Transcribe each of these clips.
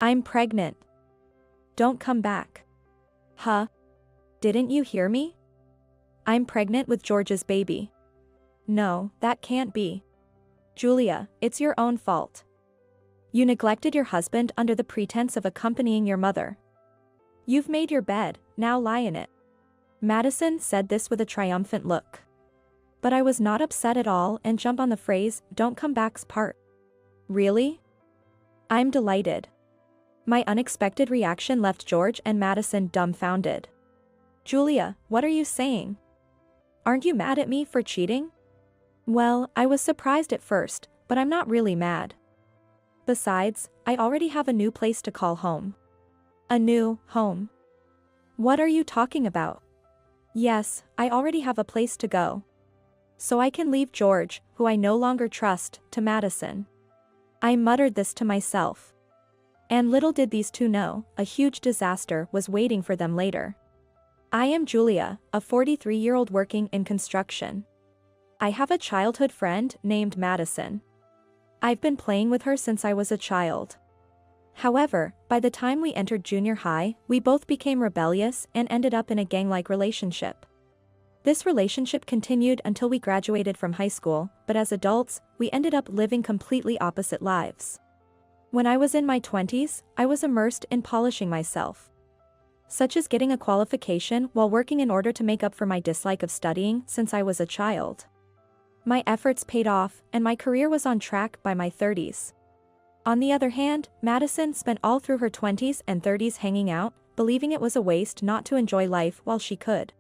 I'm pregnant. Don't come back. Huh? Didn't you hear me? I'm pregnant with George's baby. No, that can't be. Julia, it's your own fault. You neglected your husband under the pretense of accompanying your mother. You've made your bed, now lie in it. Madison said this with a triumphant look. But I was not upset at all and jumped on the phrase, "don't come back's" part. Really? I'm delighted. My unexpected reaction left George and Madison dumbfounded. Julia, what are you saying? Aren't you mad at me for cheating? Well, I was surprised at first, but I'm not really mad. Besides, I already have a new place to call home. A new home. What are you talking about? Yes, I already have a place to go. So I can leave George, who I no longer trust, to Madison. I muttered this to myself. And little did these two know, a huge disaster was waiting for them later. I am Julia, a 43-year-old working in construction. I have a childhood friend named Madison. I've been playing with her since I was a child. However, by the time we entered junior high, we both became rebellious and ended up in a gang-like relationship. This relationship continued until we graduated from high school, but as adults, we ended up living completely opposite lives. When I was in my 20s, I was immersed in polishing myself. Such as getting a qualification while working in order to make up for my dislike of studying since I was a child. My efforts paid off, and my career was on track by my 30s. On the other hand, Madison spent all through her 20s and 30s hanging out, believing it was a waste not to enjoy life while she could.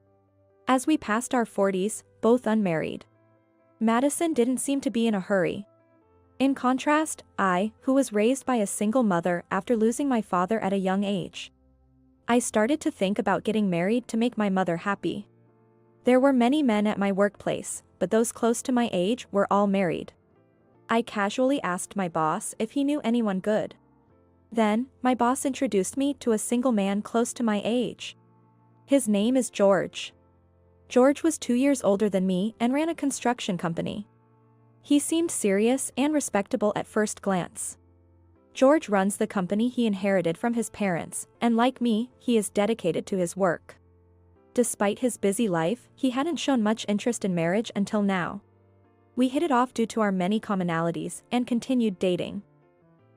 As we passed our 40s, both unmarried. Madison didn't seem to be in a hurry. In contrast, I, who was raised by a single mother after losing my father at a young age. I started to think about getting married to make my mother happy. There were many men at my workplace, but those close to my age were all married. I casually asked my boss if he knew anyone good. Then, my boss introduced me to a single man close to my age. His name is George. George was 2 years older than me and ran a construction company. He seemed serious and respectable at first glance. George runs the company he inherited from his parents, and like me, he is dedicated to his work. Despite his busy life, he hadn't shown much interest in marriage until now. We hit it off due to our many commonalities and continued dating.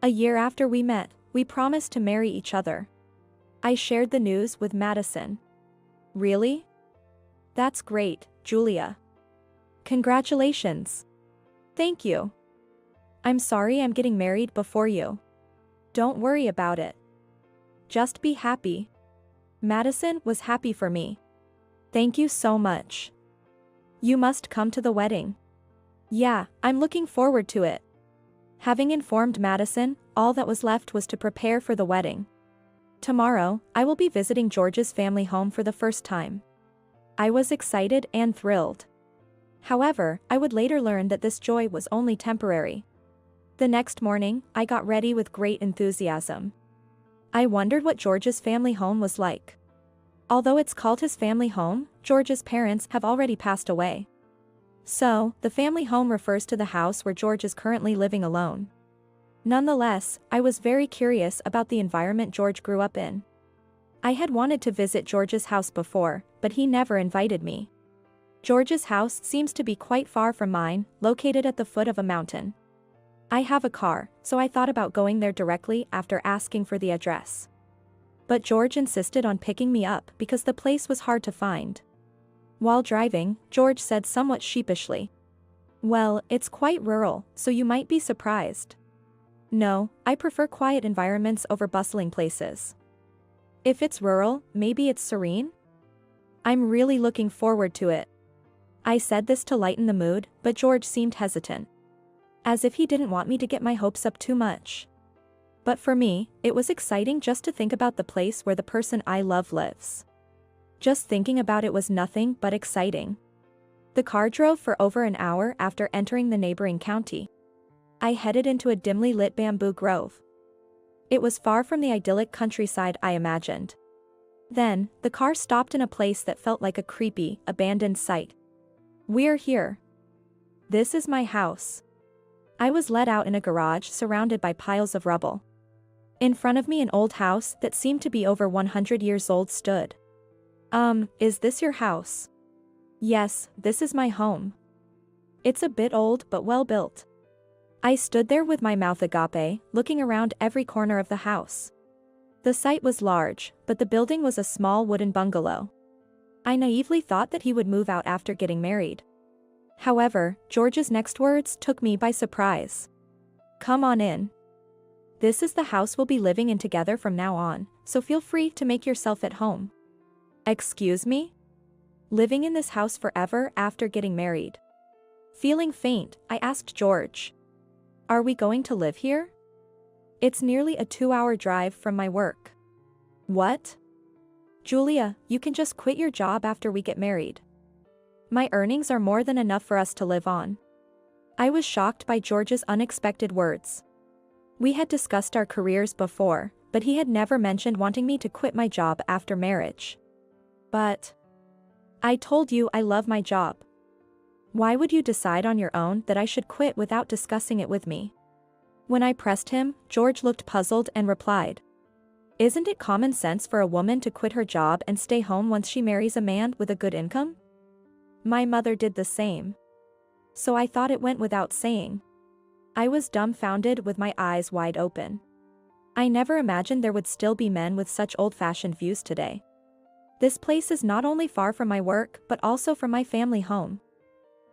A year after we met, we promised to marry each other. I shared the news with Madison. Really? That's great, Julia. Congratulations. Thank you. I'm sorry I'm getting married before you. Don't worry about it. Just be happy. Madison was happy for me. Thank you so much. You must come to the wedding. Yeah, I'm looking forward to it. Having informed Madison, all that was left was to prepare for the wedding. Tomorrow, I will be visiting George's family home for the first time. I was excited and thrilled. However, I would later learn that this joy was only temporary. The next morning, I got ready with great enthusiasm. I wondered what George's family home was like. Although it's called his family home, George's parents have already passed away. So, the family home refers to the house where George is currently living alone. Nonetheless, I was very curious about the environment George grew up in. I had wanted to visit George's house before, but he never invited me. George's house seems to be quite far from mine, located at the foot of a mountain. I have a car, so I thought about going there directly after asking for the address. But George insisted on picking me up because the place was hard to find. While driving, George said somewhat sheepishly, "Well, it's quite rural, so you might be surprised." No, I prefer quiet environments over bustling places. If it's rural, maybe it's serene? I'm really looking forward to it. I said this to lighten the mood, but George seemed hesitant. As if he didn't want me to get my hopes up too much. But for me, it was exciting just to think about the place where the person I love lives. Just thinking about it was nothing but exciting. The car drove for over an hour after entering the neighboring county. I headed into a dimly lit bamboo grove. It was far from the idyllic countryside I imagined. Then, the car stopped in a place that felt like a creepy, abandoned site. "We're here. This is my house." I was let out in a garage surrounded by piles of rubble. In front of me an old house that seemed to be over 100 years old stood. Is this your house? Yes, this is my home. It's a bit old but well built. I stood there with my mouth agape, looking around every corner of the house. The site was large, but the building was a small wooden bungalow. I naively thought that he would move out after getting married. However, George's next words took me by surprise. Come on in. This is the house we'll be living in together from now on, so feel free to make yourself at home. Excuse me? Living in this house forever after getting married? Feeling faint, I asked George. Are we going to live here? It's nearly a 2-hour drive from my work. What? Julia, you can just quit your job after we get married. My earnings are more than enough for us to live on. I was shocked by George's unexpected words. We had discussed our careers before, but he had never mentioned wanting me to quit my job after marriage. But I told you I love my job. Why would you decide on your own that I should quit without discussing it with me? When I pressed him, George looked puzzled and replied. Isn't it common sense for a woman to quit her job and stay home once she marries a man with a good income? My mother did the same. So I thought it went without saying. I was dumbfounded with my eyes wide open. I never imagined there would still be men with such old-fashioned views today. This place is not only far from my work but also from my family home.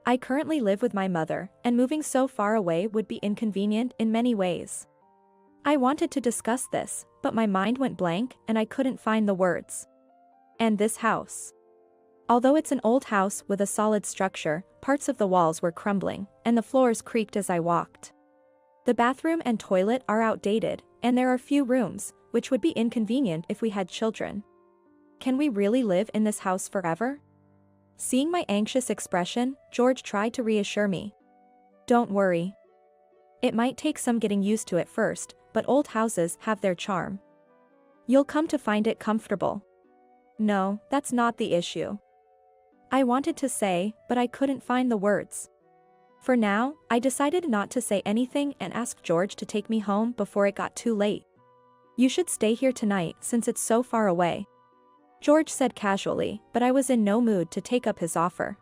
I currently live with my mother, and moving so far away would be inconvenient in many ways. I wanted to discuss this, but my mind went blank and I couldn't find the words. And this house. Although it's an old house with a solid structure, parts of the walls were crumbling, and the floors creaked as I walked. The bathroom and toilet are outdated, and there are few rooms, which would be inconvenient if we had children. Can we really live in this house forever? Seeing my anxious expression, George tried to reassure me. Don't worry. It might take some getting used to at first, but old houses have their charm. You'll come to find it comfortable. No, that's not the issue. I wanted to say, but I couldn't find the words. For now, I decided not to say anything and asked George to take me home before it got too late. You should stay here tonight since it's so far away. George said casually, but I was in no mood to take up his offer.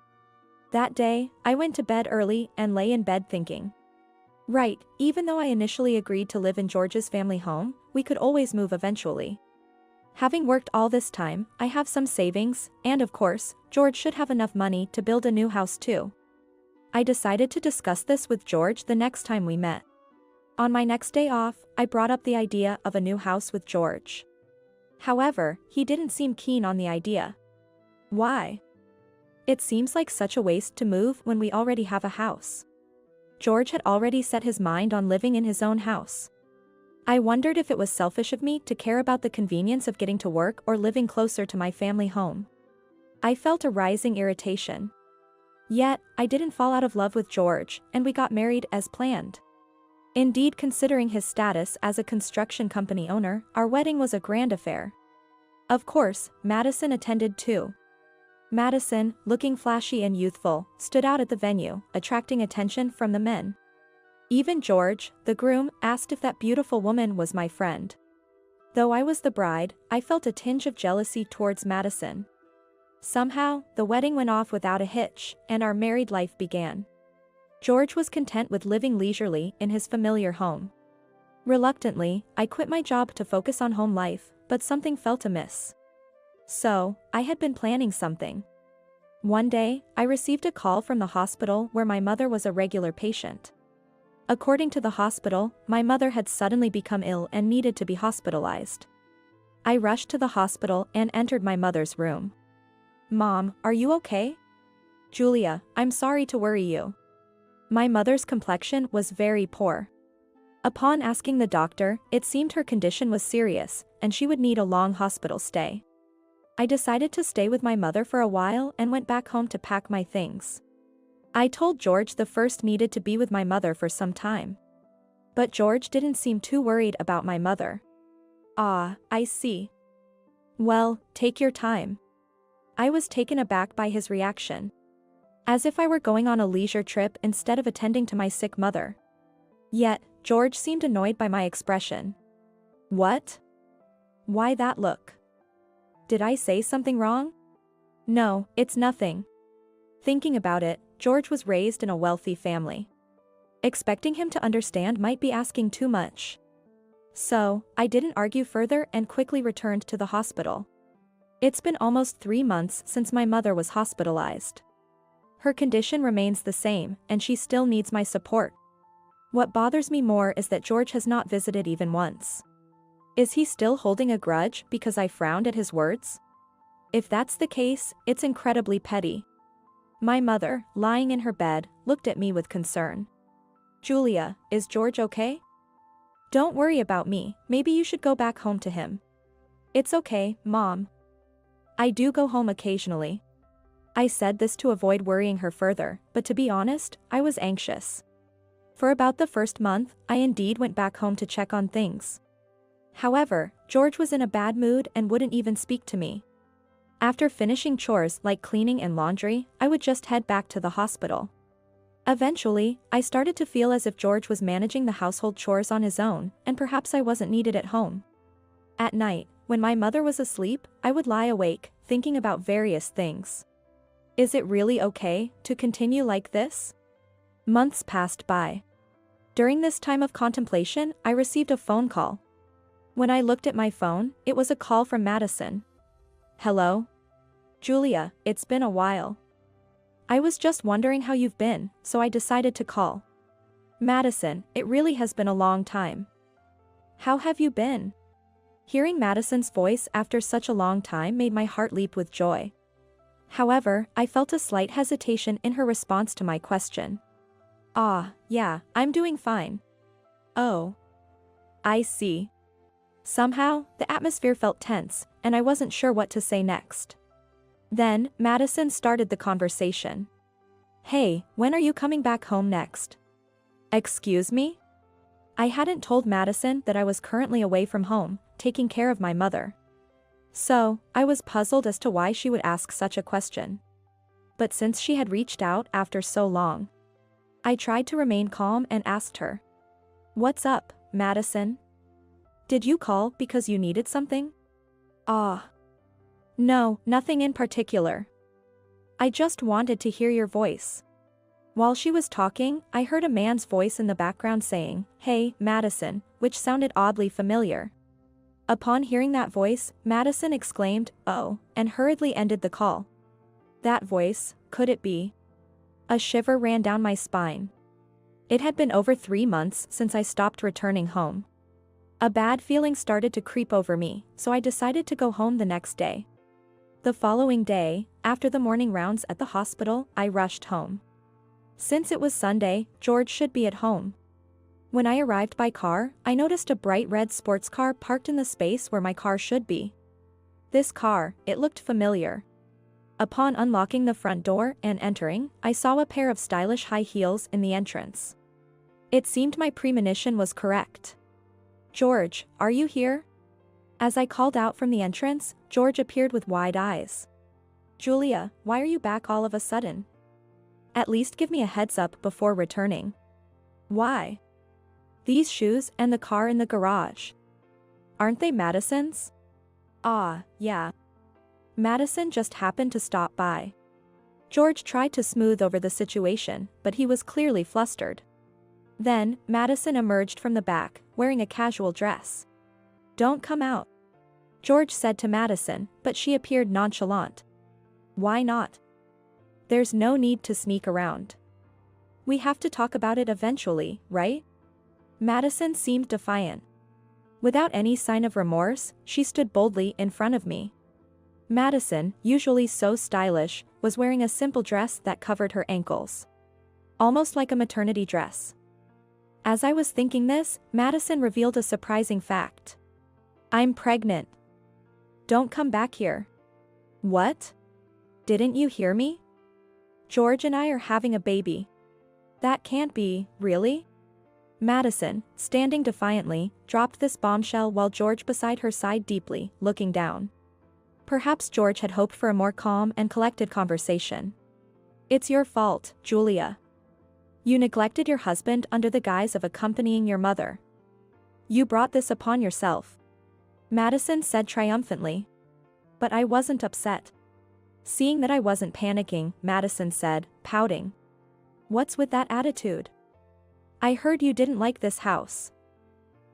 That day, I went to bed early and lay in bed thinking. Right, even though I initially agreed to live in George's family home, we could always move eventually. Having worked all this time, I have some savings, and of course, George should have enough money to build a new house too. I decided to discuss this with George the next time we met. On my next day off, I brought up the idea of a new house with George. However, he didn't seem keen on the idea. Why? It seems like such a waste to move when we already have a house. George had already set his mind on living in his own house. I wondered if it was selfish of me to care about the convenience of getting to work or living closer to my family home. I felt a rising irritation. Yet, I didn't fall out of love with George, and we got married as planned. Indeed, considering his status as a construction company owner, our wedding was a grand affair. Of course, Madison attended too. Madison, looking flashy and youthful, stood out at the venue, attracting attention from the men. Even George, the groom, asked if that beautiful woman was my friend. Though I was the bride, I felt a tinge of jealousy towards Madison. Somehow, the wedding went off without a hitch, and our married life began. George was content with living leisurely in his familiar home. Reluctantly, I quit my job to focus on home life, but something felt amiss. So, I had been planning something. One day, I received a call from the hospital where my mother was a regular patient. According to the hospital, my mother had suddenly become ill and needed to be hospitalized. I rushed to the hospital and entered my mother's room. Mom, are you okay? Julia, I'm sorry to worry you. My mother's complexion was very poor. Upon asking the doctor, it seemed her condition was serious, and she would need a long hospital stay. I decided to stay with my mother for a while and went back home to pack my things. I told George the first needed to be with my mother for some time. But George didn't seem too worried about my mother. Ah, I see. Well, take your time. I was taken aback by his reaction. As if I were going on a leisure trip instead of attending to my sick mother. Yet, George seemed annoyed by my expression. What? Why that look? Did I say something wrong? No, it's nothing. Thinking about it, George was raised in a wealthy family. Expecting him to understand might be asking too much. So, I didn't argue further and quickly returned to the hospital. It's been almost 3 months since my mother was hospitalized. Her condition remains the same, and she still needs my support. What bothers me more is that George has not visited even once. Is he still holding a grudge because I frowned at his words? If that's the case, it's incredibly petty. My mother, lying in her bed, looked at me with concern. Julia, is George okay? Don't worry about me, maybe you should go back home to him. It's okay, Mom. I do go home occasionally. I said this to avoid worrying her further, but to be honest, I was anxious. For about the first month, I indeed went back home to check on things. However, George was in a bad mood and wouldn't even speak to me. After finishing chores like cleaning and laundry, I would just head back to the hospital. Eventually, I started to feel as if George was managing the household chores on his own, and perhaps I wasn't needed at home. At night, when my mother was asleep, I would lie awake, thinking about various things. Is it really okay to continue like this? Months passed by. During this time of contemplation, I received a phone call. When I looked at my phone, it was a call from Madison. Hello? Julia, it's been a while. I was just wondering how you've been, so I decided to call. Madison, it really has been a long time. How have you been? Hearing Madison's voice after such a long time made my heart leap with joy. However, I felt a slight hesitation in her response to my question. Yeah, I'm doing fine. Oh. I see. Somehow, the atmosphere felt tense, and I wasn't sure what to say next. Then, Madison started the conversation. Hey, when are you coming back home next? Excuse me? I hadn't told Madison that I was currently away from home, taking care of my mother. So, I was puzzled as to why she would ask such a question. But since she had reached out after so long, I tried to remain calm and asked her. What's up, Madison? Did you call because you needed something? No, nothing in particular. I just wanted to hear your voice. While she was talking, I heard a man's voice in the background saying, Hey, Madison, which sounded oddly familiar. Upon hearing that voice, Madison exclaimed, Oh, and hurriedly ended the call. That voice, could it be? A shiver ran down my spine. It had been over 3 months since I stopped returning home. A bad feeling started to creep over me, so I decided to go home the next day. The following day, after the morning rounds at the hospital, I rushed home. Since it was Sunday, George should be at home. When I arrived by car, I noticed a bright red sports car parked in the space where my car should be. This car, it looked familiar. Upon unlocking the front door and entering, I saw a pair of stylish high heels in the entrance. It seemed my premonition was correct. George, are you here? As I called out from the entrance, George appeared with wide eyes. Julia, why are you back all of a sudden? At least give me a heads up before returning. Why? These shoes and the car in the garage. Aren't they Madison's? Yeah. Madison just happened to stop by. George tried to smooth over the situation, but he was clearly flustered. Then, Madison emerged from the back, wearing a casual dress. Don't come out, George said to Madison, but she appeared nonchalant. Why not? There's no need to sneak around. We have to talk about it eventually, right? Madison seemed defiant. Without any sign of remorse, she stood boldly in front of me. Madison, usually so stylish, was wearing a simple dress that covered her ankles. Almost like a maternity dress. As I was thinking this, Madison revealed a surprising fact. I'm pregnant. Don't come back here. What? Didn't you hear me? George and I are having a baby. That can't be, really? Madison, standing defiantly, dropped this bombshell while George beside her sighed deeply, looking down. Perhaps George had hoped for a more calm and collected conversation. It's your fault, Julia. You neglected your husband under the guise of accompanying your mother. You brought this upon yourself. Madison said triumphantly. But I wasn't upset. Seeing that I wasn't panicking, Madison said, pouting. What's with that attitude? I heard you didn't like this house.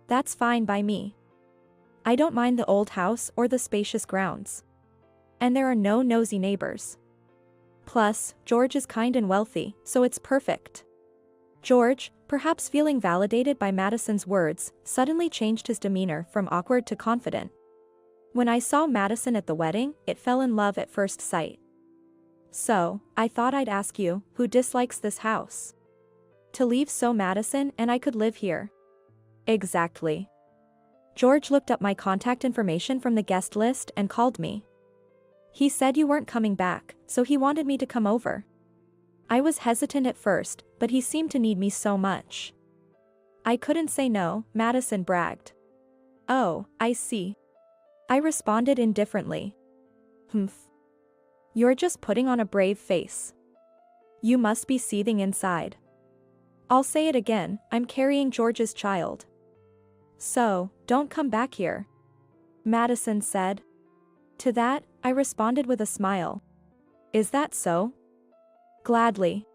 That's fine by me. I don't mind the old house or the spacious grounds. And there are no nosy neighbors. Plus, George is kind and wealthy, so it's perfect. George, perhaps feeling validated by Madison's words, suddenly changed his demeanor from awkward to confident. When I saw Madison at the wedding, it fell in love at first sight. So, I thought I'd ask you, who dislikes this house? To leave so Madison and I could live here. Exactly. George looked up my contact information from the guest list and called me. He said you weren't coming back, so he wanted me to come over. I was hesitant at first, but he seemed to need me so much. I couldn't say no, Madison bragged. Oh, I see. I responded indifferently. Humph. You're just putting on a brave face. You must be seething inside. I'll say it again, I'm carrying George's child. So, don't come back here. Madison said. To that, I responded with a smile. Is that so? Gladly.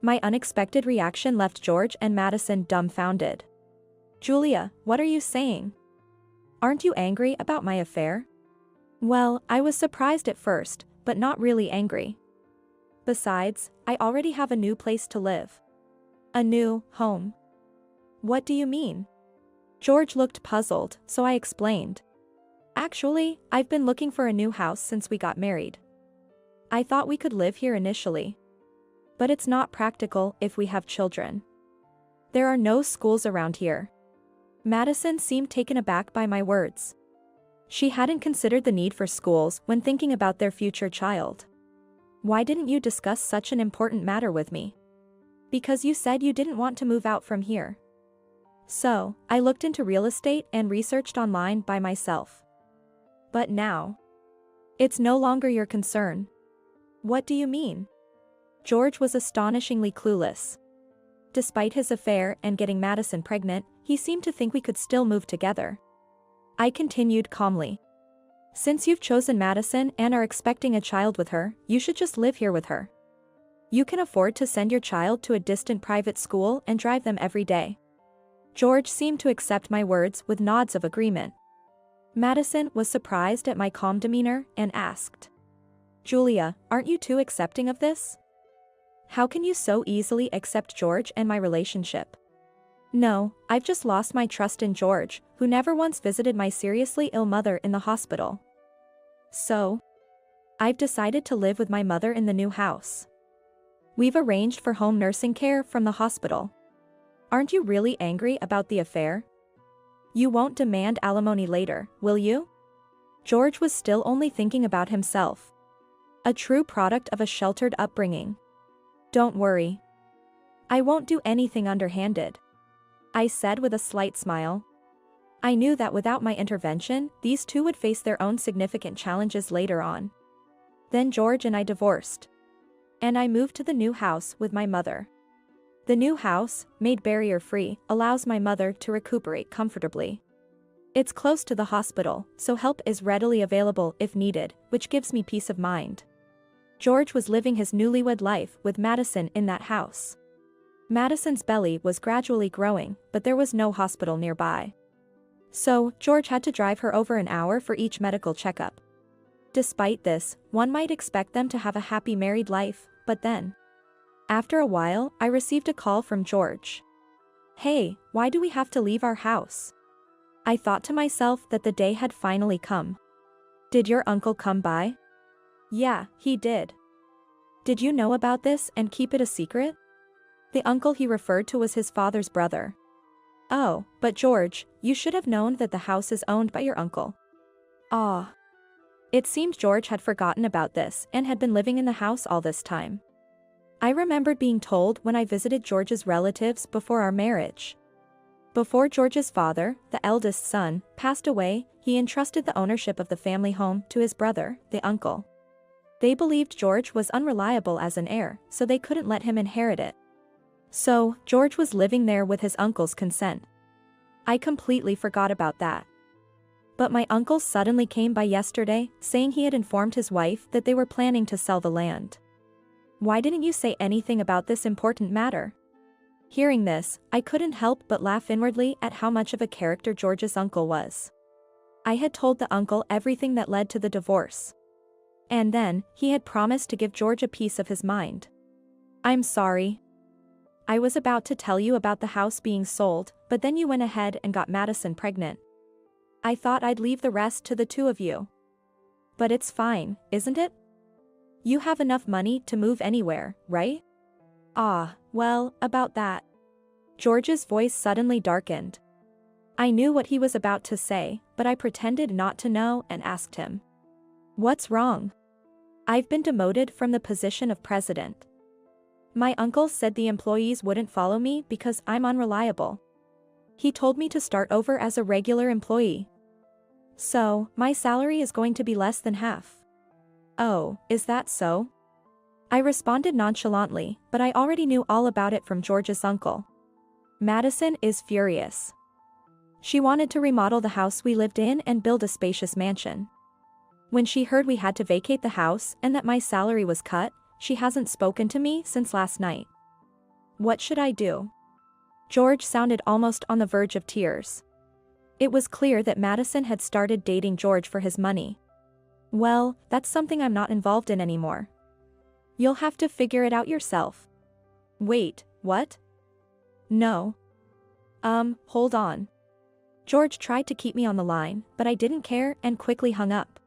My unexpected reaction left George and Madison dumbfounded. Julia, what are you saying? Aren't you angry about my affair? Well, I was surprised at first, but not really angry. Besides, I already have a new place to live. A new home. What do you mean? George looked puzzled, so I explained. Actually, I've been looking for a new house since we got married. I thought we could live here initially. But it's not practical if we have children. There are no schools around here. Madison seemed taken aback by my words. She hadn't considered the need for schools when thinking about their future child. Why didn't you discuss such an important matter with me? Because you said you didn't want to move out from here. So, I looked into real estate and researched online by myself. But now, it's no longer your concern. What do you mean? George was astonishingly clueless. Despite his affair and getting Madison pregnant, he seemed to think we could still move together. I continued calmly. Since you've chosen Madison and are expecting a child with her, you should just live here with her. You can afford to send your child to a distant private school and drive them every day. George seemed to accept my words with nods of agreement. Madison was surprised at my calm demeanor and asked, Julia, aren't you too accepting of this? How can you so easily accept George and my relationship? No, I've just lost my trust in George, who never once visited my seriously ill mother in the hospital. So, I've decided to live with my mother in the new house. We've arranged for home nursing care from the hospital. Aren't you really angry about the affair? You won't demand alimony later, will you? George was still only thinking about himself. A true product of a sheltered upbringing. Don't worry. I won't do anything underhanded, I said with a slight smile. I knew that without my intervention, these two would face their own significant challenges later on. Then George and I divorced. And I moved to the new house with my mother. The new house, made barrier-free, allows my mother to recuperate comfortably. It's close to the hospital, so help is readily available if needed, which gives me peace of mind. George was living his newlywed life with Madison in that house. Madison's belly was gradually growing, but there was no hospital nearby. So, George had to drive her over an hour for each medical checkup. Despite this, one might expect them to have a happy married life, but then, after a while, I received a call from George. Hey, why do we have to leave our house? I thought to myself that the day had finally come. Did your uncle come by? Yeah, he did. Did you know about this and keep it a secret? The uncle he referred to was his father's brother. Oh, but George, you should have known that the house is owned by your uncle. Ah. It seemed George had forgotten about this and had been living in the house all this time. I remembered being told when I visited George's relatives before our marriage. Before George's father, the eldest son, passed away, he entrusted the ownership of the family home to his brother, the uncle. They believed George was unreliable as an heir, so they couldn't let him inherit it. So, George was living there with his uncle's consent. I completely forgot about that. But my uncle suddenly came by yesterday, saying he had informed his wife that they were planning to sell the land. Why didn't you say anything about this important matter? Hearing this, I couldn't help but laugh inwardly at how much of a character George's uncle was. I had told the uncle everything that led to the divorce. And then, he had promised to give George a piece of his mind. I'm sorry. I was about to tell you about the house being sold, but then you went ahead and got Madison pregnant. I thought I'd leave the rest to the two of you. But it's fine, isn't it? You have enough money to move anywhere, right? Ah, well, about that. George's voice suddenly darkened. I knew what he was about to say, but I pretended not to know and asked him. What's wrong? I've been demoted from the position of president. My uncle said the employees wouldn't follow me because I'm unreliable. He told me to start over as a regular employee. So, my salary is going to be less than half. Oh, is that so? I responded nonchalantly, but I already knew all about it from George's uncle. Madison is furious. She wanted to remodel the house we lived in and build a spacious mansion. When she heard we had to vacate the house and that my salary was cut, she hasn't spoken to me since last night. What should I do? George sounded almost on the verge of tears. It was clear that Madison had started dating George for his money. Well, that's something I'm not involved in anymore. You'll have to figure it out yourself. Wait, what? No. Hold on. George tried to keep me on the line, but I didn't care and quickly hung up.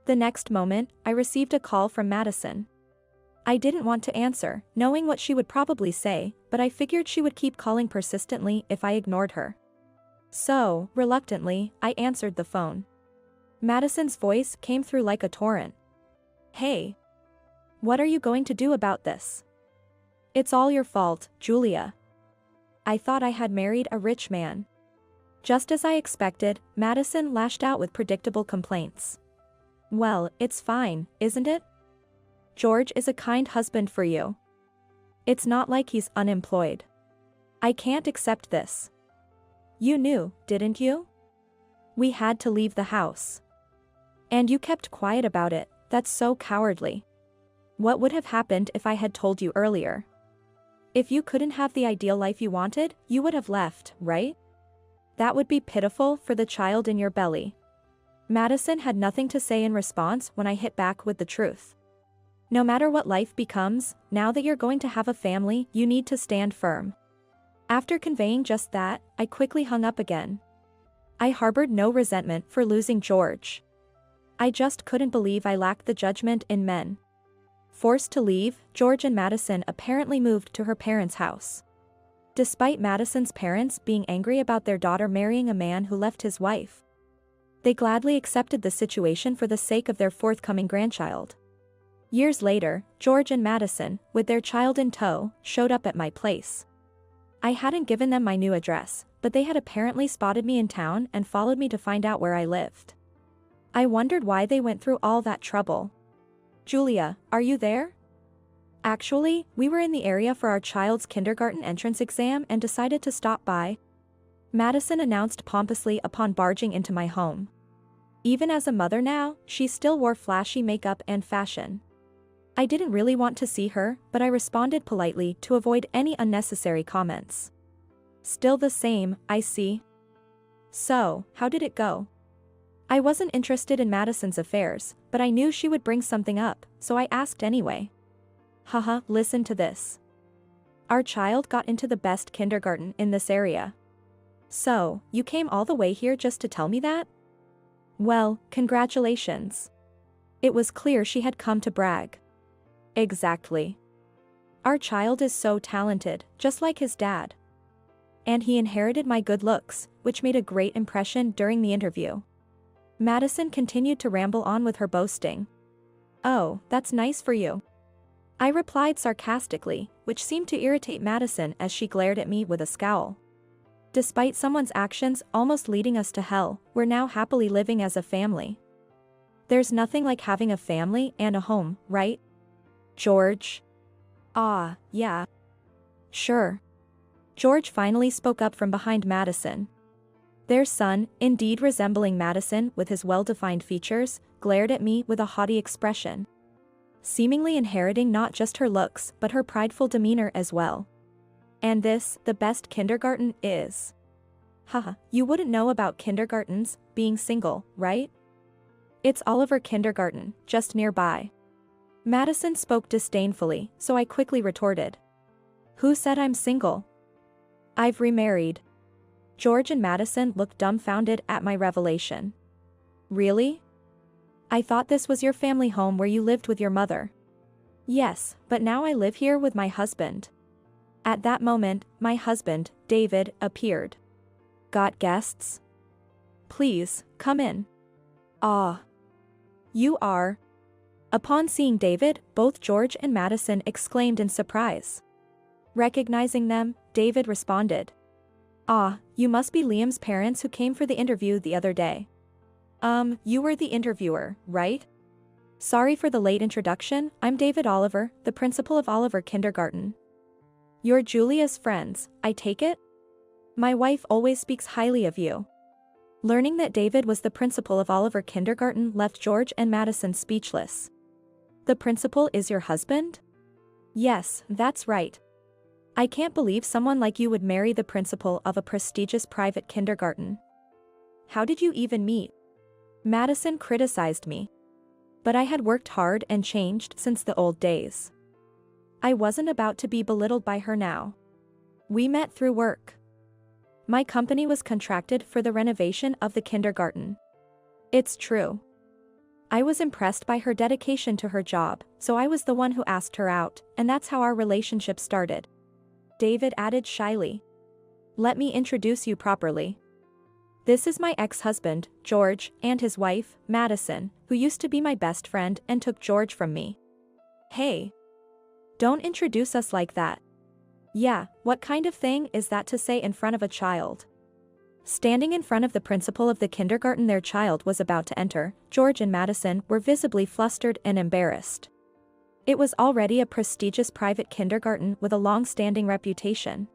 The next moment, I received a call from Madison. I didn't want to answer, knowing what she would probably say, but I figured she would keep calling persistently if I ignored her. So, reluctantly, I answered the phone. Madison's voice came through like a torrent. Hey. What are you going to do about this? It's all your fault, Julia. I thought I had married a rich man. Just as I expected, Madison lashed out with predictable complaints. Well, it's fine, isn't it? George is a kind husband for you. It's not like he's unemployed. I can't accept this. You knew, didn't you? We had to leave the house. And you kept quiet about it. That's so cowardly. What would have happened if I had told you earlier? If you couldn't have the ideal life you wanted, you would have left, right? That would be pitiful for the child in your belly. Madison had nothing to say in response when I hit back with the truth. No matter what life becomes, now that you're going to have a family, you need to stand firm. After conveying just that, I quickly hung up again. I harbored no resentment for losing George. I just couldn't believe I lacked the judgment in men. Forced to leave, George and Madison apparently moved to her parents' house. Despite Madison's parents being angry about their daughter marrying a man who left his wife, they gladly accepted the situation for the sake of their forthcoming grandchild. Years later, George and Madison, with their child in tow, showed up at my place. I hadn't given them my new address, but they had apparently spotted me in town and followed me to find out where I lived. I wondered why they went through all that trouble. Julia, are you there? Actually, we were in the area for our child's kindergarten entrance exam and decided to stop by. Madison announced pompously upon barging into my home. Even as a mother now, she still wore flashy makeup and fashion. I didn't really want to see her, but I responded politely to avoid any unnecessary comments. Still the same, I see. So, how did it go? I wasn't interested in Madison's affairs, but I knew she would bring something up, so I asked anyway. Haha, listen to this. Our child got into the best kindergarten in this area. So, you came all the way here just to tell me that? Well, congratulations. It was clear she had come to brag. Exactly. Our child is so talented, just like his dad. And he inherited my good looks, which made a great impression during the interview. Madison continued to ramble on with her boasting. Oh, that's nice for you. I replied sarcastically, which seemed to irritate Madison as she glared at me with a scowl. Despite someone's actions almost leading us to hell, we're now happily living as a family. There's nothing like having a family and a home, right? George? Ah, yeah. Sure. George finally spoke up from behind Madison. Their son, indeed resembling Madison with his well-defined features, glared at me with a haughty expression, seemingly inheriting not just her looks but her prideful demeanor as well. And this, the best kindergarten, is. Haha, you wouldn't know about kindergartens being single, right? It's Oliver Kindergarten, just nearby. Madison spoke disdainfully, so I quickly retorted. Who said I'm single? I've remarried. George and Madison looked dumbfounded at my revelation. Really? I thought this was your family home where you lived with your mother. Yes, but now I live here with my husband. At that moment, my husband, David, appeared. Got guests? Please, come in. Ah. You are. Upon seeing David, both George and Madison exclaimed in surprise. Recognizing them, David responded. Ah, you must be Liam's parents who came for the interview the other day. You were the interviewer, right? Sorry for the late introduction, I'm David Oliver, the principal of Oliver Kindergarten. You're Julia's friends, I take it? My wife always speaks highly of you. Learning that David was the principal of Oliver Kindergarten left George and Madison speechless. The principal is your husband? Yes, that's right. I can't believe someone like you would marry the principal of a prestigious private kindergarten. How did you even meet? Madison criticized me. But I had worked hard and changed since the old days. I wasn't about to be belittled by her now. We met through work. My company was contracted for the renovation of the kindergarten. It's true. I was impressed by her dedication to her job, so I was the one who asked her out, and that's how our relationship started. David added shyly. Let me introduce you properly. This is my ex-husband, George, and his wife, Madison, who used to be my best friend and took George from me. Hey. Don't introduce us like that. Yeah, what kind of thing is that to say in front of a child? Standing in front of the principal of the kindergarten their child was about to enter, George and Madison were visibly flustered and embarrassed. It was already a prestigious private kindergarten with a long-standing reputation.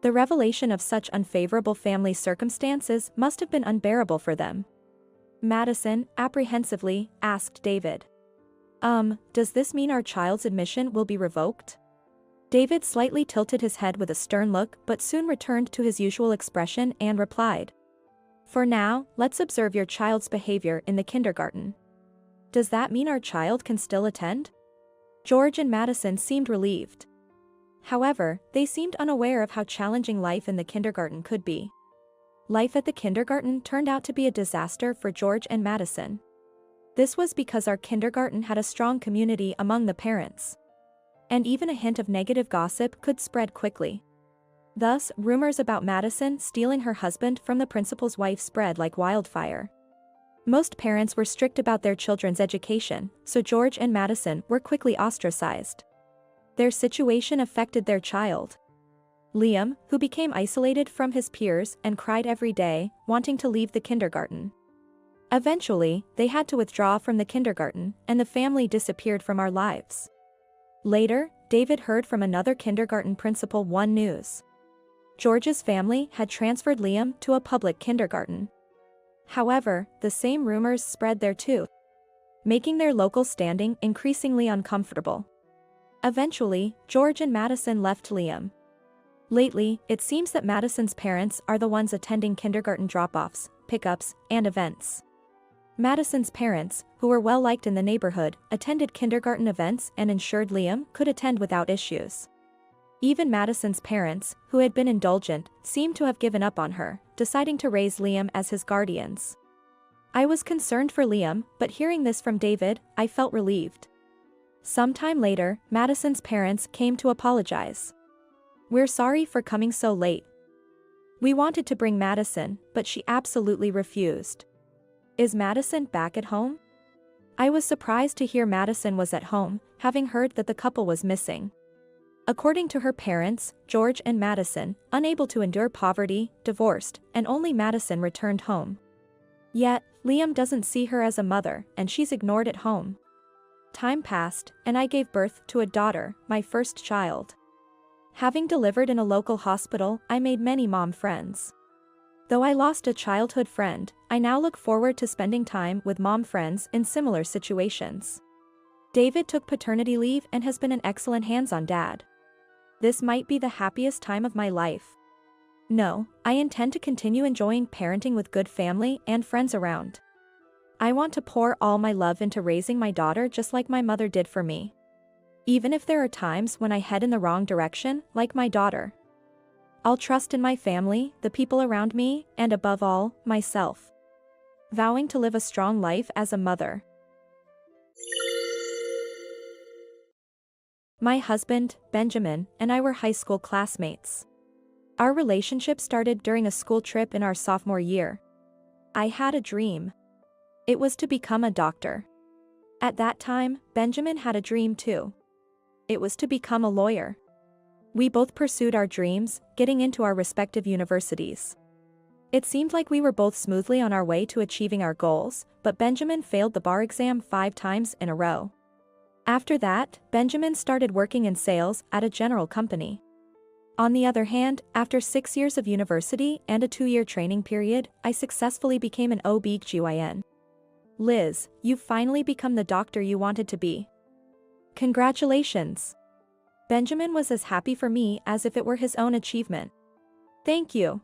The revelation of such unfavorable family circumstances must have been unbearable for them. Madison, apprehensively, asked David. Does this mean our child's admission will be revoked? David slightly tilted his head with a stern look but soon returned to his usual expression and replied. For now, let's observe your child's behavior in the kindergarten. Does that mean our child can still attend? George and Madison seemed relieved. However, they seemed unaware of how challenging life in the kindergarten could be. Life at the kindergarten turned out to be a disaster for George and Madison. This was because our kindergarten had a strong community among the parents. And even a hint of negative gossip could spread quickly. Thus, rumors about Madison stealing her husband from the principal's wife spread like wildfire. Most parents were strict about their children's education, so George and Madison were quickly ostracized. Their situation affected their child. Liam, who became isolated from his peers and cried every day, wanting to leave the kindergarten. Eventually, they had to withdraw from the kindergarten, and the family disappeared from our lives. Later, David heard from another kindergarten principal one news. George's family had transferred Liam to a public kindergarten. However, the same rumors spread there too, making their local standing increasingly uncomfortable. Eventually, George and Madison left Liam. Lately, it seems that Madison's parents are the ones attending kindergarten drop-offs, pickups, and events. Madison's parents, who were well-liked in the neighborhood, attended kindergarten events and ensured Liam could attend without issues. Even Madison's parents, who had been indulgent, seemed to have given up on her, deciding to raise Liam as his guardians. I was concerned for Liam, but hearing this from David, I felt relieved. Sometime later, Madison's parents came to apologize. We're sorry for coming so late. We wanted to bring Madison, but she absolutely refused. Is Madison back at home? I was surprised to hear Madison was at home, having heard that the couple was missing. According to her parents, George and Madison, unable to endure poverty, divorced, and only Madison returned home. Yet, Liam doesn't see her as a mother, and she's ignored at home. Time passed, and I gave birth to a daughter, my first child. Having delivered in a local hospital, I made many mom friends. Though I lost a childhood friend, I now look forward to spending time with mom friends in similar situations. David took paternity leave and has been an excellent hands-on dad. This might be the happiest time of my life. No, I intend to continue enjoying parenting with good family and friends around. I want to pour all my love into raising my daughter just like my mother did for me. Even if there are times when I head in the wrong direction, like my daughter. I'll trust in my family, the people around me, and above all, myself. Vowing to live a strong life as a mother. My husband, Benjamin, and I were high school classmates. Our relationship started during a school trip in our sophomore year. I had a dream. It was to become a doctor. At that time, Benjamin had a dream too. It was to become a lawyer. We both pursued our dreams, getting into our respective universities. It seemed like we were both smoothly on our way to achieving our goals, but Benjamin failed the bar exam 5 times in a row. After that, Benjamin started working in sales at a general company. On the other hand, after 6 years of university and a 2-year training period, I successfully became an OB/GYN. Liz, you've finally become the doctor you wanted to be. Congratulations. Benjamin was as happy for me as if it were his own achievement. Thank you.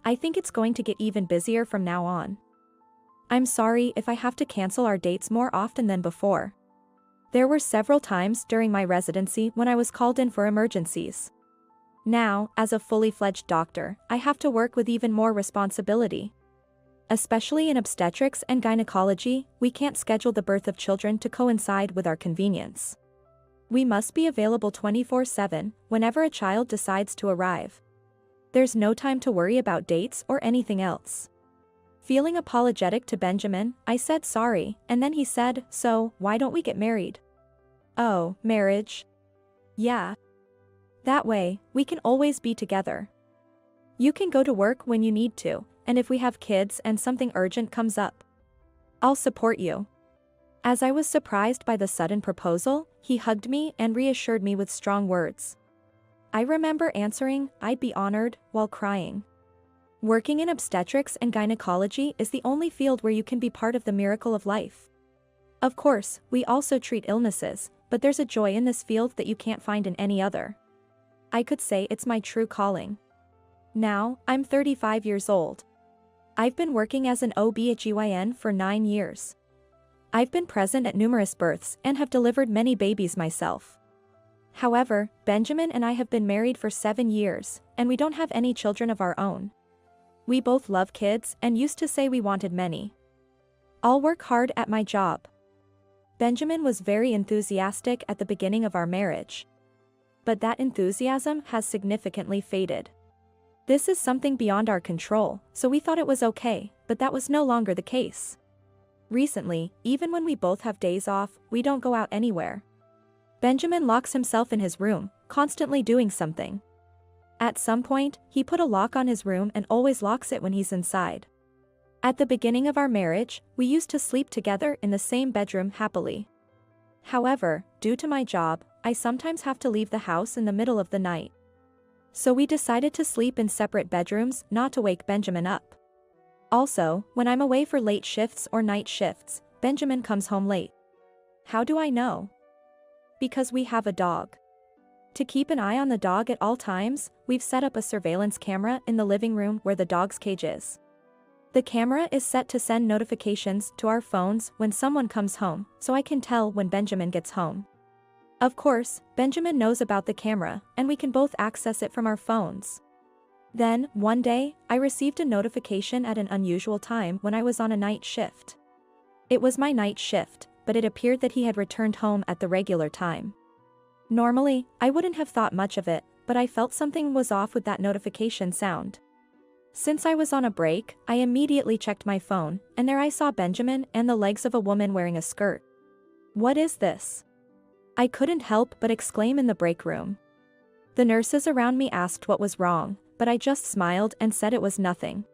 I think it's going to get even busier from now on. I'm sorry if I have to cancel our dates more often than before. There were several times during my residency when I was called in for emergencies. Now, as a fully fledged doctor, I have to work with even more responsibility. Especially in obstetrics and gynecology, we can't schedule the birth of children to coincide with our convenience. We must be available 24/7 whenever a child decides to arrive. There's no time to worry about dates or anything else. Feeling apologetic to Benjamin, I said sorry, and then he said, "So, why don't we get married?" Oh, marriage? Yeah. That way, we can always be together. You can go to work when you need to, and if we have kids and something urgent comes up, I'll support you. As I was surprised by the sudden proposal, he hugged me and reassured me with strong words. I remember answering, "I'd be honored," while crying. Working in obstetrics and gynecology is the only field where you can be part of the miracle of life. Of course, we also treat illnesses, but there's a joy in this field that you can't find in any other. I could say it's my true calling. Now, I'm 35 years old. I've been working as an OB/GYN for 9 years. I've been present at numerous births and have delivered many babies myself. However, Benjamin and I have been married for 7 years, and we don't have any children of our own. We both love kids and used to say we wanted many. I'll work hard at my job. Benjamin was very enthusiastic at the beginning of our marriage. But that enthusiasm has significantly faded. This is something beyond our control, so we thought it was okay, but that was no longer the case. Recently, even when we both have days off, we don't go out anywhere. Benjamin locks himself in his room, constantly doing something. At some point, he put a lock on his room and always locks it when he's inside. At the beginning of our marriage, we used to sleep together in the same bedroom happily. However, due to my job, I sometimes have to leave the house in the middle of the night. So we decided to sleep in separate bedrooms not to wake Benjamin up. Also, when I'm away for late shifts or night shifts, Benjamin comes home late. How do I know? Because we have a dog. To keep an eye on the dog at all times, we've set up a surveillance camera in the living room where the dog's cage is. The camera is set to send notifications to our phones when someone comes home, so I can tell when Benjamin gets home. Of course, Benjamin knows about the camera, and we can both access it from our phones. Then, one day, I received a notification at an unusual time when I was on a night shift. It was my night shift, but it appeared that he had returned home at the regular time. Normally, I wouldn't have thought much of it, but I felt something was off with that notification sound. Since I was on a break, I immediately checked my phone, and there I saw Benjamin and the legs of a woman wearing a skirt. What is this? I couldn't help but exclaim in the break room. The nurses around me asked what was wrong, but I just smiled and said it was nothing.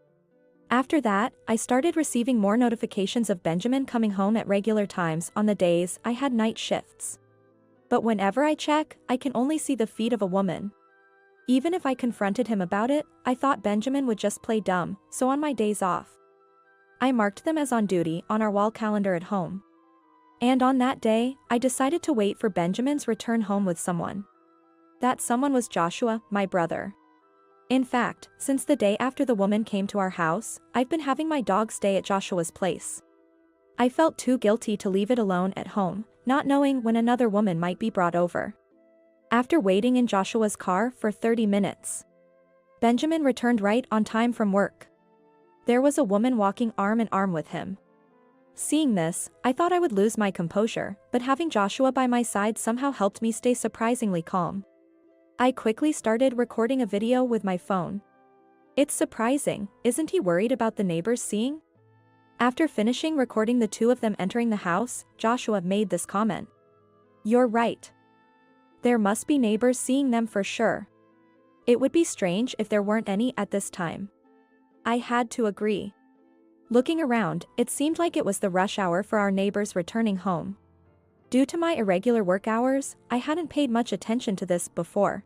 After that, I started receiving more notifications of Benjamin coming home at regular times on the days I had night shifts. But whenever I check, I can only see the feet of a woman. Even if I confronted him about it, I thought Benjamin would just play dumb, so on my days off, I marked them as on duty on our wall calendar at home. And on that day, I decided to wait for Benjamin's return home with someone. That someone was Joshua, my brother. In fact, since the day after the woman came to our house, I've been having my dog stay at Joshua's place. I felt too guilty to leave it alone at home, not knowing when another woman might be brought over. After waiting in Joshua's car for 30 minutes, Benjamin returned right on time from work. There was a woman walking arm in arm with him. Seeing this, I thought I would lose my composure, but having Joshua by my side somehow helped me stay surprisingly calm. I quickly started recording a video with my phone. It's surprising, isn't he worried about the neighbors seeing? After finishing recording the two of them entering the house, Joshua made this comment. "You're right. There must be neighbors seeing them for sure. It would be strange if there weren't any at this time." I had to agree. Looking around, it seemed like it was the rush hour for our neighbors returning home. Due to my irregular work hours, I hadn't paid much attention to this before.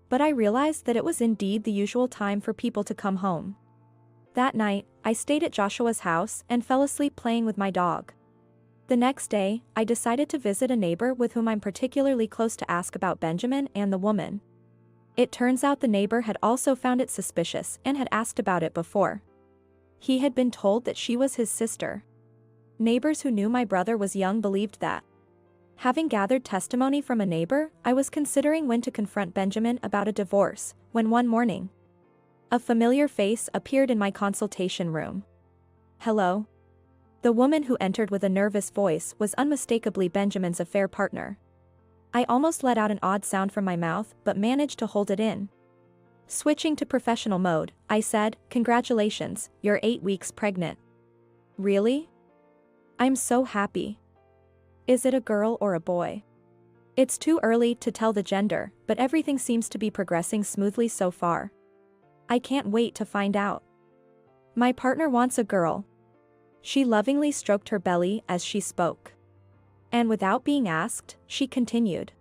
But I realized that it was indeed the usual time for people to come home. That night, I stayed at Joshua's house and fell asleep playing with my dog. The next day, I decided to visit a neighbor with whom I'm particularly close to ask about Benjamin and the woman. It turns out the neighbor had also found it suspicious and had asked about it before. He had been told that she was his sister. Neighbors who knew my brother was young believed that. Having gathered testimony from a neighbor, I was considering when to confront Benjamin about a divorce, when one morning, a familiar face appeared in my consultation room. "Hello?" The woman who entered with a nervous voice was unmistakably Benjamin's affair partner. I almost let out an odd sound from my mouth, but managed to hold it in. Switching to professional mode, I said, "Congratulations, you're 8 weeks pregnant." "Really? I'm so happy. Is it a girl or a boy?" "It's too early to tell the gender, but everything seems to be progressing smoothly so far. I can't wait to find out. My partner wants a girl." She lovingly stroked her belly as she spoke. And without being asked, she continued.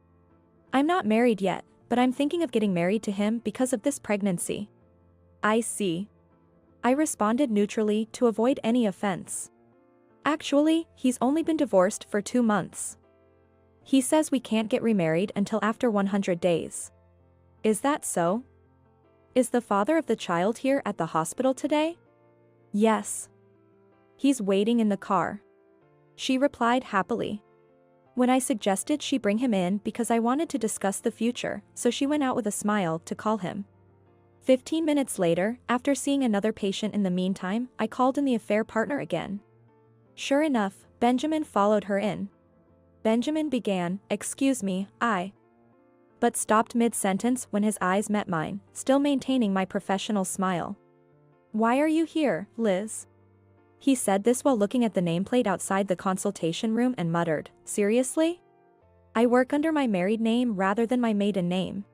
"I'm not married yet, but I'm thinking of getting married to him because of this pregnancy." "I see." I responded neutrally to avoid any offense. "Actually, he's only been divorced for 2 months. He says we can't get remarried until after 100 days. Is that so? Is the father of the child here at the hospital today?" "Yes. He's waiting in the car," she replied happily. When I suggested she bring him in because I wanted to discuss the future, so she went out with a smile to call him. 15 minutes later, after seeing another patient in the meantime, I called in the affair partner again. Sure enough, Benjamin followed her in. Benjamin began, "Excuse me, but stopped mid-sentence when his eyes met mine, still maintaining my professional smile. "Why are you here, Liz?" He said this while looking at the nameplate outside the consultation room and muttered, "Seriously? I work under my married name rather than my maiden name."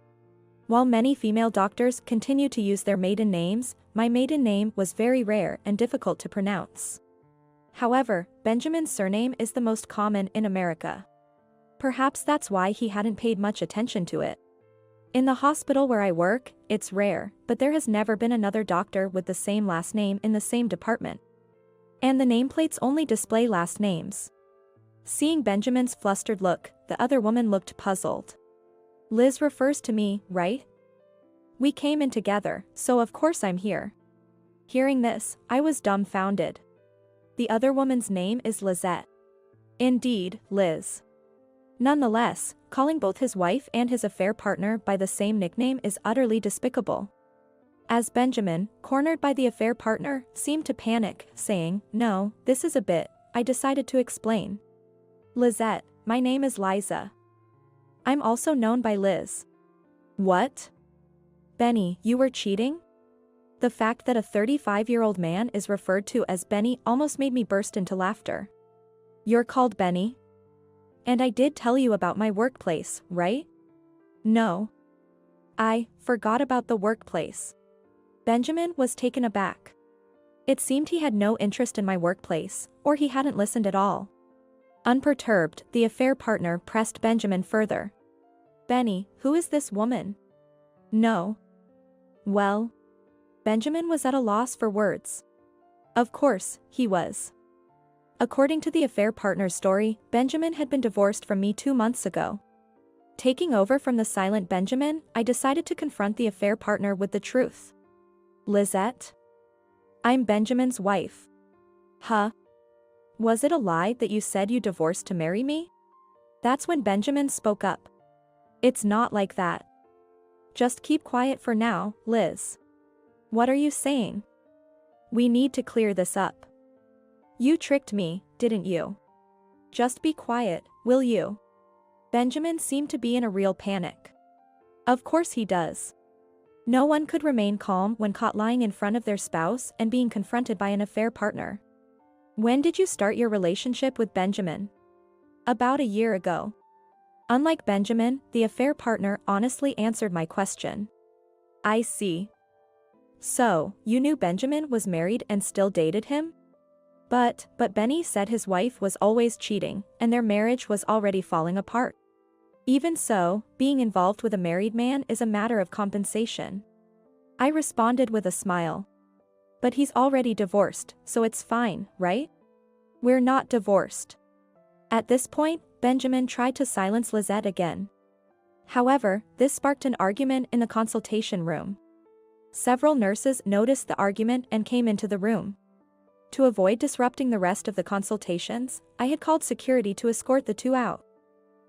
While many female doctors continue to use their maiden names, my maiden name was very rare and difficult to pronounce. However, Benjamin's surname is the most common in America. Perhaps that's why he hadn't paid much attention to it. In the hospital where I work, it's rare, but there has never been another doctor with the same last name in the same department. And the nameplates only display last names. Seeing Benjamin's flustered look, the other woman looked puzzled. "Liz refers to me, right? We came in together, so of course I'm here." Hearing this, I was dumbfounded. The other woman's name is Lizette. Indeed, Liz. Nonetheless, calling both his wife and his affair partner by the same nickname is utterly despicable. As Benjamin, cornered by the affair partner, seemed to panic, saying, "No, this is a bit," I decided to explain. "Lizette, my name is Liza. I'm also known by Liz." "What? Benny, you were cheating?" The fact that a 35-year-old man is referred to as Benny almost made me burst into laughter. "You're called Benny? And I did tell you about my workplace, right?" "No. I forgot about the workplace." Benjamin was taken aback. It seemed he had no interest in my workplace, or he hadn't listened at all. Unperturbed, the affair partner pressed Benjamin further. "Benny, who is this woman? No. Well, Benjamin was at a loss for words. Of course, he was. According to the affair partner's story, Benjamin had been divorced from me 2 months ago. Taking over from the silent Benjamin, I decided to confront the affair partner with the truth. Lizette? I'm Benjamin's wife. Huh? Was it a lie that you said you divorced to marry me? That's when Benjamin spoke up. It's not like that. Just keep quiet for now, Liz. What are you saying? We need to clear this up. You tricked me, didn't you? Just be quiet, will you? Benjamin seemed to be in a real panic. Of course he does. No one could remain calm when caught lying in front of their spouse and being confronted by an affair partner. When did you start your relationship with Benjamin? About a year ago. Unlike Benjamin, the affair partner honestly answered my question. I see. So, you knew Benjamin was married and still dated him? But Benny said his wife was always cheating, and their marriage was already falling apart. Even so, being involved with a married man is a matter of compensation. I responded with a smile. But he's already divorced, so it's fine, right? We're not divorced. At this point, Benjamin tried to silence Lizette again. However, this sparked an argument in the consultation room. Several nurses noticed the argument and came into the room. To avoid disrupting the rest of the consultations, I had called security to escort the two out.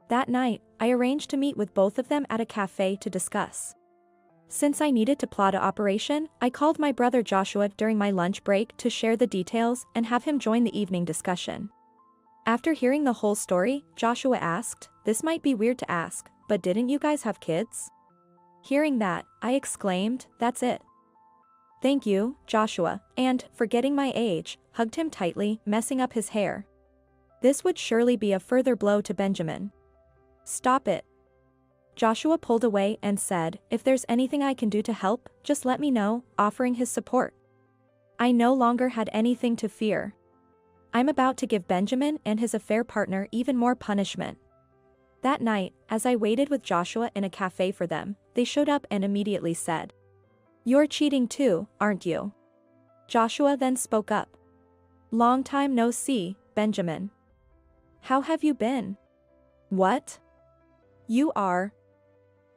That night, I arranged to meet with both of them at a cafe to discuss. Since I needed to plot an operation, I called my brother Joshua during my lunch break to share the details and have him join the evening discussion. After hearing the whole story, Joshua asked, "This might be weird to ask, but didn't you guys have kids?" Hearing that, I exclaimed, "That's it." Thank you, Joshua, and, forgetting my age, hugged him tightly, messing up his hair. This would surely be a further blow to Benjamin. Stop it. Joshua pulled away and said, "If there's anything I can do to help, just let me know," offering his support. I no longer had anything to fear. I'm about to give Benjamin and his affair partner even more punishment. That night, as I waited with Joshua in a cafe for them, they showed up and immediately said, "You're cheating too, aren't you?" Joshua then spoke up. "Long time no see, Benjamin. How have you been?" "What? You are?"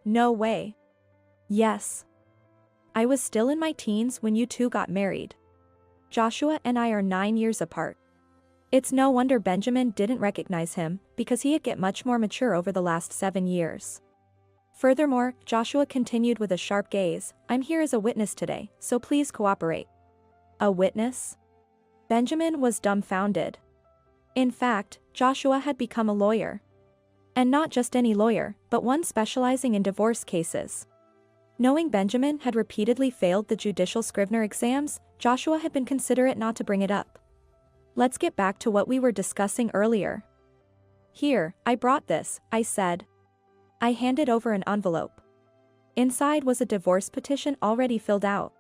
"No way." "Yes. I was still in my teens when you two got married. Joshua and I are 9 years apart." It's no wonder Benjamin didn't recognize him, because he had get much more mature over the last 7 years. Furthermore, Joshua continued with a sharp gaze, "I'm here as a witness today, so please cooperate." A witness? Benjamin was dumbfounded. In fact, Joshua had become a lawyer. And not just any lawyer, but one specializing in divorce cases. Knowing Benjamin had repeatedly failed the judicial Scrivener exams, Joshua had been considerate not to bring it up. Let's get back to what we were discussing earlier. "Here, I brought this," I said. I handed over an envelope. Inside was a divorce petition already filled out.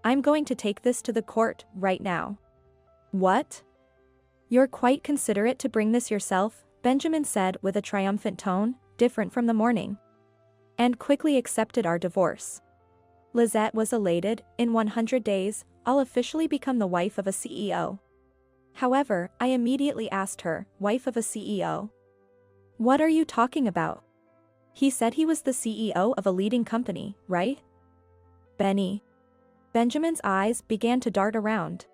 "I'm going to take this to the court, right now." "What? You're quite considerate to bring this yourself," Benjamin said with a triumphant tone, different from the morning. "And quickly accepted our divorce." Lizette was elated. In 100 days, I'll officially become the wife of a CEO. However, I immediately asked her, "Wife of a CEO? What are you talking about? He said he was the CEO of a leading company, right?" "Benny." Benjamin's eyes began to dart around.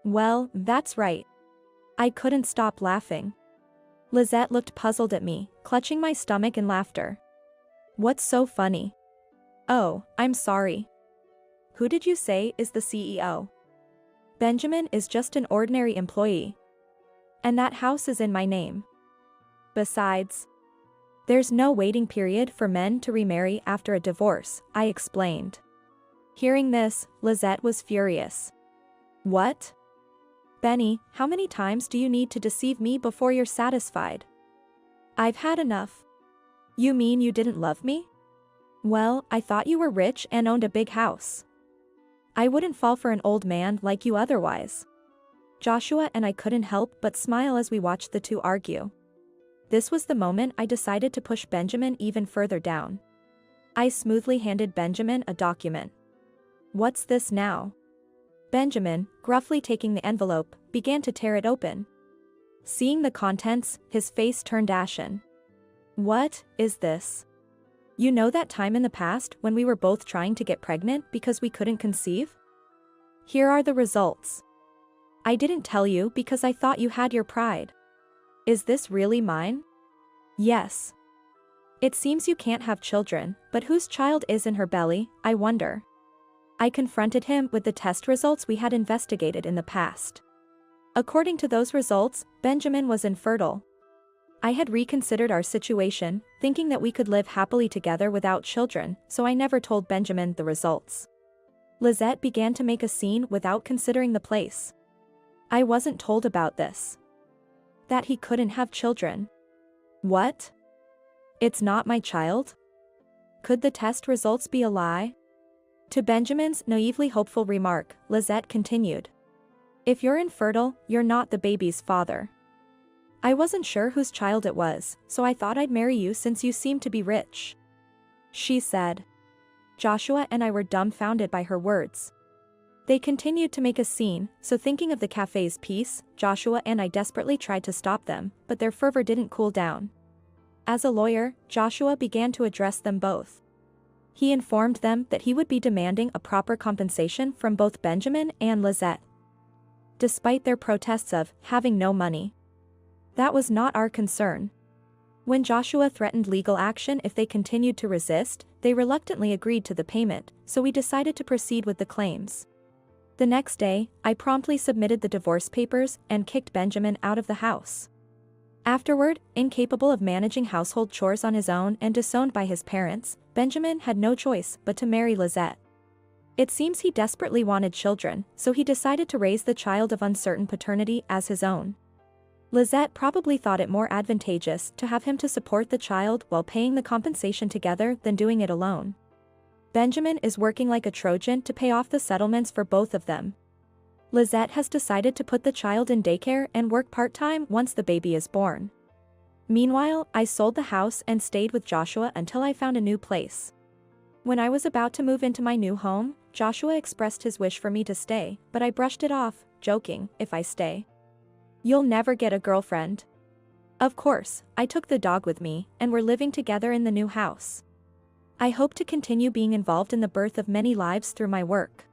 "Well, that's right." I couldn't stop laughing. Lizette looked puzzled at me, clutching my stomach in laughter. "What's so funny?" "Oh, I'm sorry. Who did you say is the CEO? Benjamin is just an ordinary employee. And that house is in my name. Besides, there's no waiting period for men to remarry after a divorce," I explained. Hearing this, Lizette was furious. "What? Benny, how many times do you need to deceive me before you're satisfied? I've had enough." "You mean you didn't love me? Well, I thought you were rich and owned a big house. I wouldn't fall for an old man like you otherwise." Joshua and I couldn't help but smile as we watched the two argue. This was the moment I decided to push Benjamin even further down. I smoothly handed Benjamin a document. What's this now? Benjamin, gruffly taking the envelope, began to tear it open. Seeing the contents, his face turned ashen. What is this? You know that time in the past when we were both trying to get pregnant because we couldn't conceive? Here are the results. I didn't tell you because I thought you had your pride. Is this really mine? Yes. It seems you can't have children, but whose child is in her belly, I wonder. I confronted him with the test results we had investigated in the past. According to those results, Benjamin was infertile. I had reconsidered our situation, thinking that we could live happily together without children, so I never told Benjamin the results. Lizette began to make a scene without considering the place. I wasn't told about this. That he couldn't have children. What? It's not my child? Could the test results be a lie? To Benjamin's naively hopeful remark, Lizette continued. If you're infertile, you're not the baby's father. I wasn't sure whose child it was, so I thought I'd marry you since you seem to be rich. She said. Joshua and I were dumbfounded by her words. They continued to make a scene, so thinking of the cafe's peace, Joshua and I desperately tried to stop them, but their fervor didn't cool down. As a lawyer, Joshua began to address them both. He informed them that he would be demanding a proper compensation from both Benjamin and Lizette. Despite their protests of having no money. That was not our concern. When Joshua threatened legal action if they continued to resist, they reluctantly agreed to the payment, so we decided to proceed with the claims. The next day, I promptly submitted the divorce papers and kicked Benjamin out of the house. Afterward, incapable of managing household chores on his own and disowned by his parents, Benjamin had no choice but to marry Lizette. It seems he desperately wanted children, so he decided to raise the child of uncertain paternity as his own. Lizette probably thought it more advantageous to have him to support the child while paying the compensation together than doing it alone. Benjamin is working like a Trojan to pay off the settlements for both of them. Lizette has decided to put the child in daycare and work part-time once the baby is born. Meanwhile, I sold the house and stayed with Joshua until I found a new place. When I was about to move into my new home, Joshua expressed his wish for me to stay, but I brushed it off, joking, if I stay, you'll never get a girlfriend. Of course, I took the dog with me, and we're living together in the new house. I hope to continue being involved in the birth of many lives through my work.